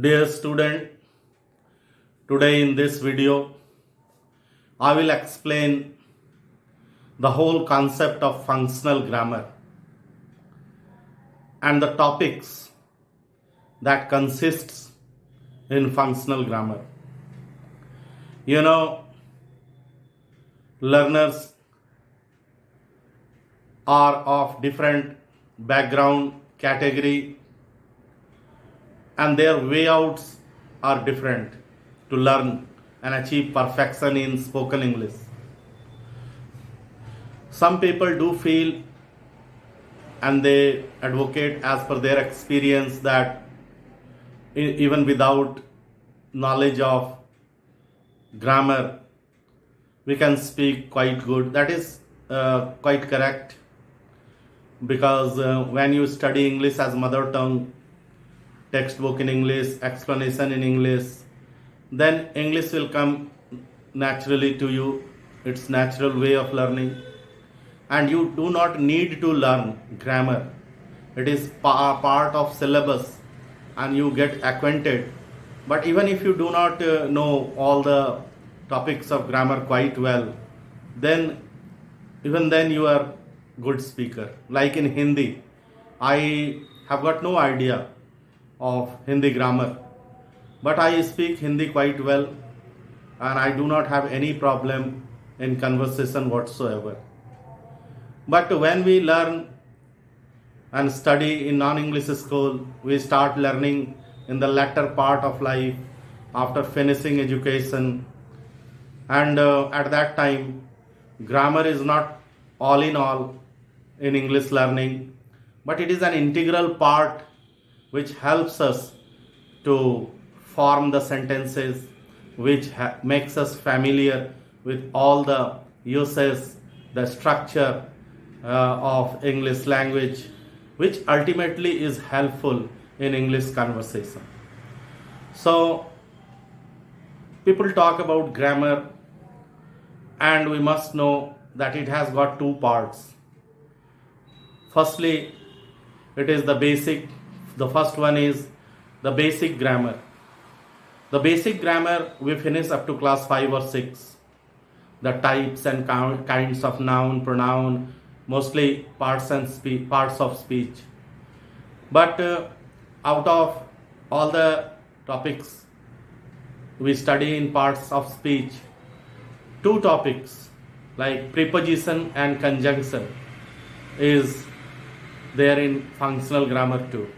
Dear student, today in this video, I will explain the whole concept of functional grammar and the topics that consists in functional grammar. You know, learners are of different background, category, and their wayouts are different to learn and achieve perfection in spoken English. Some people do feel and they advocate as per their experience that even without knowledge of grammar we can speak quite good. That is quite correct, because when you study English as mother tongue, textbook in English, explanation in English, then English will come naturally to you. It's natural way of learning, and you do not need to learn grammar. It is part of syllabus and you get acquainted. But even if you do not know all the topics of grammar quite well, then even then you are good speaker. Like in Hindi, I have got no idea of Hindi grammar, but I speak Hindi quite well and I do not have any problem in conversation whatsoever. But when we learn and study in non-English school, we start learning in the latter part of life after finishing education, and at that time grammar is not all in all in English learning, but it is an integral part which helps us to form the sentences, which makes us familiar with all the uses, the structure of English language, which ultimately is helpful in English conversation. So people talk about grammar, and we must know that it has got two parts. Firstly, it is the basic. The first one is the basic grammar. The basic grammar we finish up to class 5 or 6. The types and kinds of noun, pronoun, mostly parts of speech. But out of all the topics we study in parts of speech, two topics like preposition and conjunction is there in functional grammar too.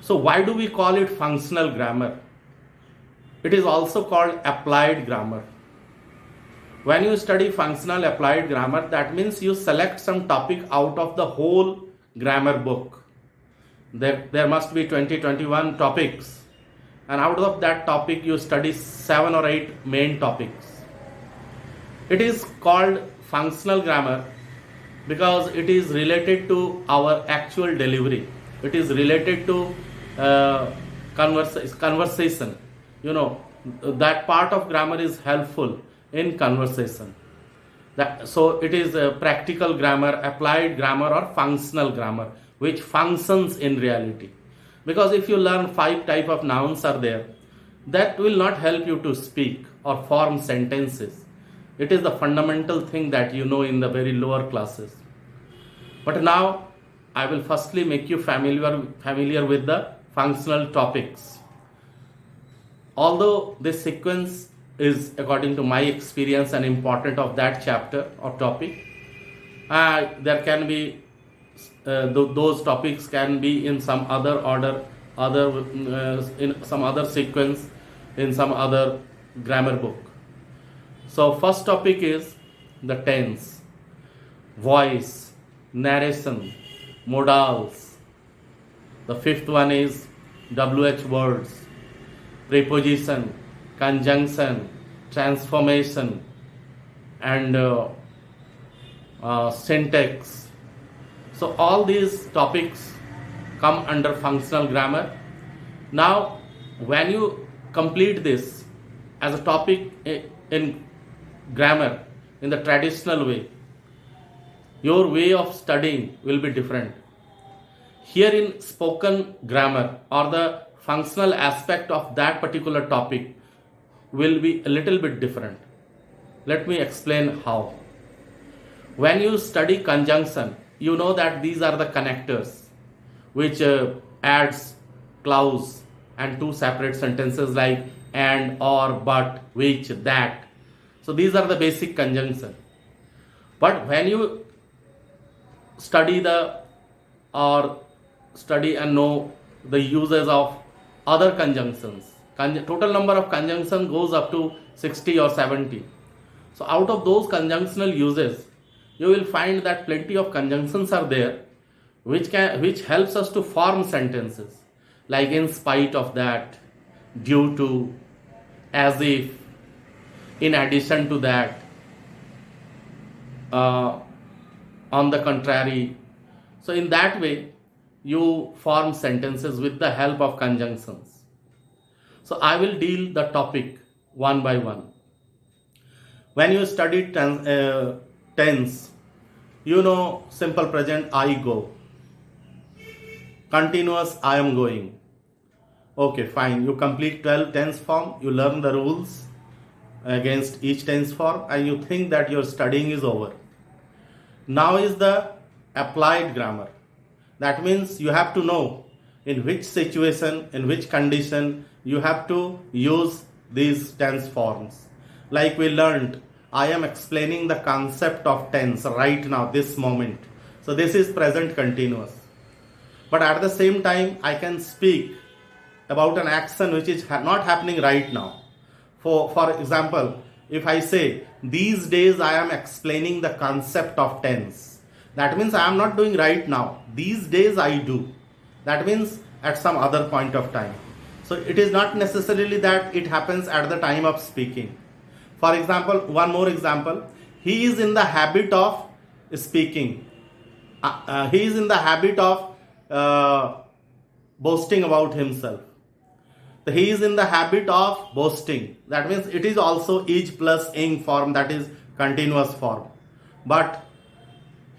So why do we call it functional grammar? It is also called applied grammar. When you study functional applied grammar, that means you select some topic out of the whole grammar book. There must be 20-21 topics, and out of that topic you study 7 or 8 main topics. It is called functional grammar because it is related to our actual delivery. It is related to conversation. You know, that part of grammar is helpful in conversation. So it is a practical grammar, applied grammar, or functional grammar, which functions in reality. Because if you learn 5 type of nouns are there, that will not help you to speak or form sentences. It is the fundamental thing that you know in the very lower classes. But now I will firstly make you familiar with the functional topics. Although this sequence is, according to my experience, and important of that chapter or topic, there can be those topics can be in some other order, in some other sequence, in some other grammar book. So first topic is the tense, voice, narration, modals. The fifth one is WH words, preposition, conjunction, transformation, and syntax. So all these topics come under functional grammar. Now when you complete this as a topic in grammar in the traditional way, your way of studying will be different. Here in spoken grammar or the functional aspect of that particular topic will be a little bit different. Let me explain how. When you study conjunction, you know that these are the connectors which adds clause and two separate sentences like and, or, but, which, that. So these are the basic conjunction. But when you study study and know the uses of other conjunctions, total number of conjunctions goes up to 60 or 70. So out of those conjunctional uses, you will find that plenty of conjunctions are there which helps us to form sentences like in spite of that, due to, as if, in addition to that, on the contrary. So in that way you form sentences with the help of conjunctions. So I will deal the topic one by one. When you study tense, you know simple present I go, continuous I am going. Okay, fine. You complete 12 tense form, you learn the rules against each tense form, and you think that your studying is over. Now is the applied grammar. That means you have to know in which situation, in which condition you have to use these tense forms. Like we learned, I am explaining the concept of tense right now, this moment. So this is present continuous. But at the same time, I can speak about an action which is not happening right now. For example, if I say, these days I am explaining the concept of tense, that means I am not doing right now. These days I do. That means at some other point of time. So it is not necessarily that it happens at the time of speaking. For example, one more example, he is in the habit of speaking. He is in the habit of boasting about himself. He is in the habit of boasting. That means it is also is plus ing form, that is continuous form. But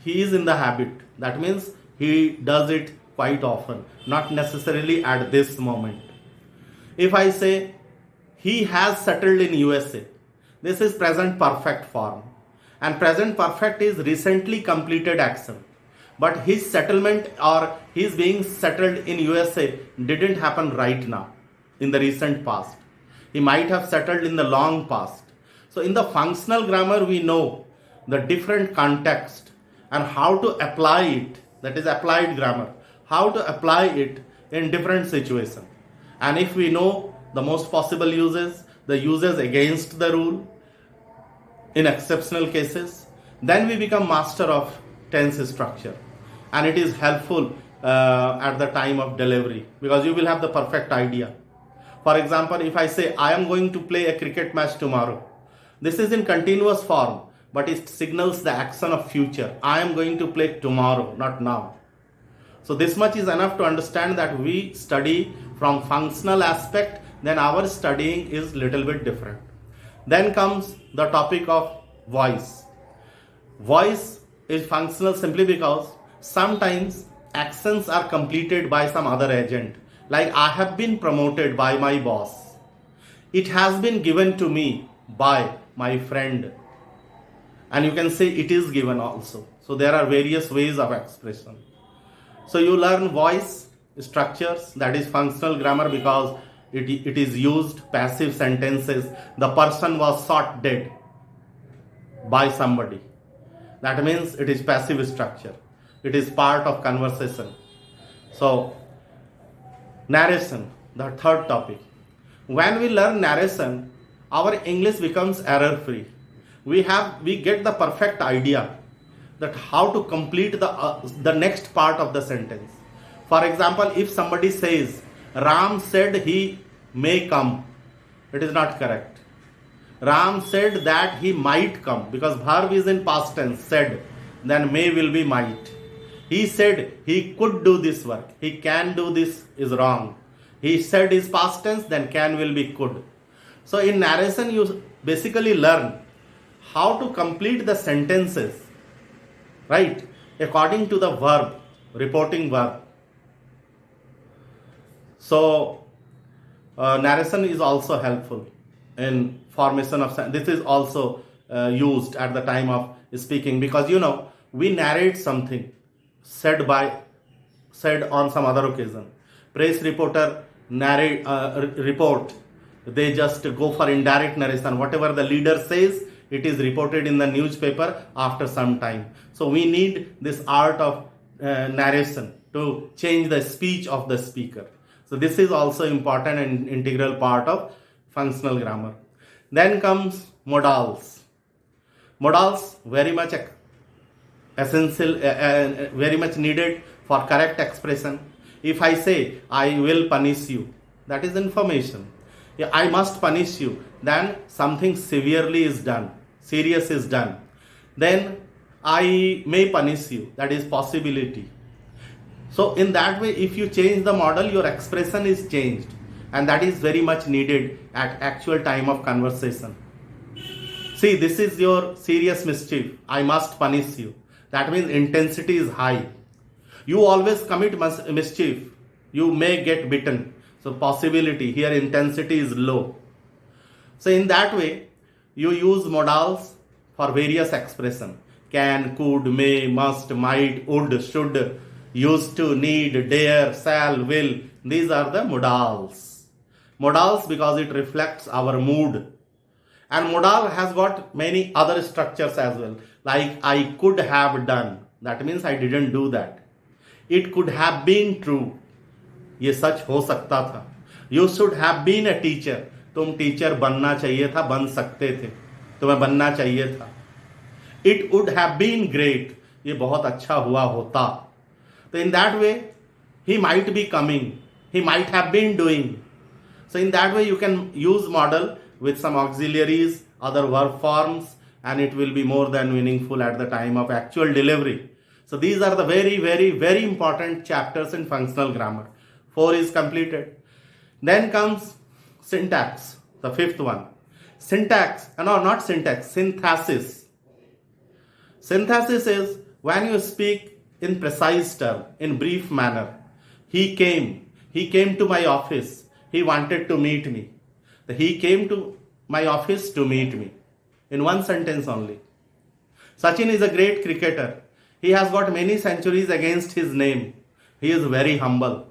he is in the habit. That means he does it quite often, not necessarily at this moment. If I say he has settled in USA, this is present perfect form. And present perfect is recently completed action. But his settlement or his being settled in USA didn't happen right now, in the recent past. He might have settled in the long past. So in the functional grammar, we know the different context and how to apply it, that is applied grammar, how to apply it in different situations. And if we know the most possible uses, the uses against the rule, in exceptional cases, then we become master of tense structure. And it is helpful at the time of delivery because you will have the perfect idea. For example, if I say, I am going to play a cricket match tomorrow, this is in continuous form, but it signals the action of future. I am going to play tomorrow, not now. So this much is enough to understand that we study from functional aspect, then our studying is little bit different. Then comes the topic of voice. Voice is functional simply because sometimes actions are completed by some other agent. Like I have been promoted by my boss. It has been given to me by my friend. And you can say it is given also. So there are various ways of expression. So you learn voice structures, that is functional grammar, because it is used passive sentences. The person was shot dead by somebody. That means it is passive structure. It is part of conversation. So narration, the third topic. When we learn narration, our English becomes error free. We get the perfect idea that how to complete the next part of the sentence. For example, if somebody says, Ram said he may come, it is not correct. Ram said that he might come, because verb is in past tense, said, then may will be might. He said he could do this work. He can do this is wrong. He said is past tense, then can will be could. So in narration, you basically learn how to complete the sentences, right, according to the verb, reporting verb. So narration is also helpful in formation of this is also used at the time of speaking, because we narrate something said on some other occasion. Press reporter report, they just go for indirect narration. Whatever the leader says, it is reported in the newspaper after some time. So we need this art of narration to change the speech of the speaker. So this is also important and integral part of functional grammar. Then comes modals. Modals very much essential, very much needed for correct expression. If I say I will punish you, that is information. Yeah, I must punish you, then something severely is done, serious is done. Then I may punish you, that is possibility. So in that way, if you change the model, your expression is changed, and that is very much needed at actual time of conversation. See, this is your serious mischief, I must punish you. That means intensity is high. You always commit mischief, you may get bitten. So possibility, here intensity is low. So in that way, you use modals for various expression. Can, could, may, must, might, would, should, used to, need, dare, shall, will. These are the modals. Modals because it reflects our mood. And modal has got many other structures as well. Like I could have done. That means I didn't do that. It could have been true. ये सच हो सकता था. You should have been a teacher. तुम teacher बनना चाहिए था, बन सकते थे, तुम्हें बनना चाहिए था. It would have been great. ये बहुत अच्छा हुआ होता. So in that way, he might be coming. He might have been doing. So in that way, you can use model with some auxiliaries, other verb forms, and it will be more than meaningful at the time of actual delivery. So these are the very, very, very important chapters in functional grammar. 4 is completed. Then comes syntax, the 5th one. Syntax, no, not syntax, synthesis. Synthesis is when you speak in precise term, in brief manner. He came to my office, he wanted to meet me. He came to my office to meet me. In one sentence only. Sachin is a great cricketer. He has got many centuries against his name. He is very humble.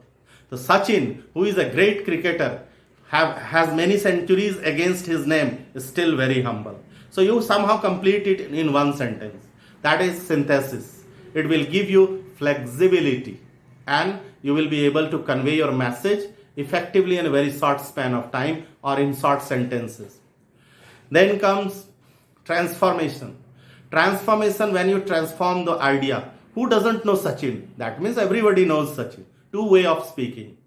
So Sachin, who is a great cricketer, has many centuries against his name, is still very humble. So you somehow complete it in one sentence. That is synthesis. It will give you flexibility and you will be able to convey your message effectively in a very short span of time or in short sentences. Then comes transformation. Transformation, when you transform the idea. Who doesn't know Sachin? That means everybody knows Sachin. 2 way of speaking.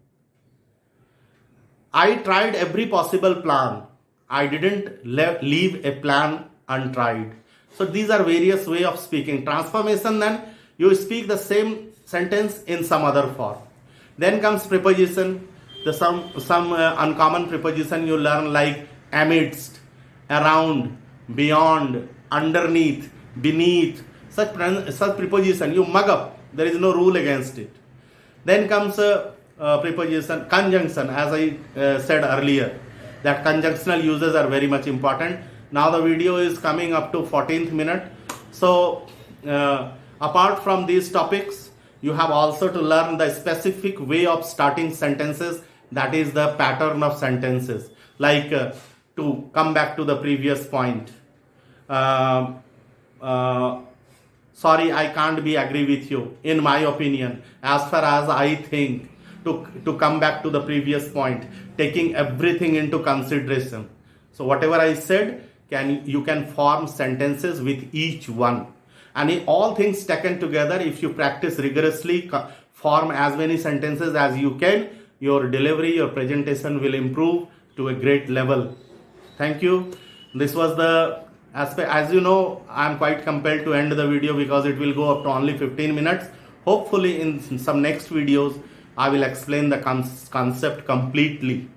I tried every possible plan. I didn't leave a plan untried. So these are various way of speaking. Transformation, then you speak the same sentence in some other form. Then comes preposition. Some uncommon preposition you learn like amidst, around, beyond, underneath, beneath. Such preposition you mug up. There is no rule against it. Then comes preposition, conjunction, as I said earlier, that conjunctional uses are very much important. Now the video is coming up to 14th minute. So apart from these topics, you have also to learn the specific way of starting sentences, that is the pattern of sentences. Like to come back to the previous point. Sorry, I can't be agree with you. In my opinion, as far as I think, to come back to the previous point, taking everything into consideration. So whatever I said, you can form sentences with each one. And in all things taken together, if you practice rigorously, form as many sentences as you can, your delivery, your presentation will improve to a great level. Thank you. This was the aspect. As you know, I am quite compelled to end the video because it will go up to only 15 minutes. Hopefully in some next videos, I will explain the concept completely.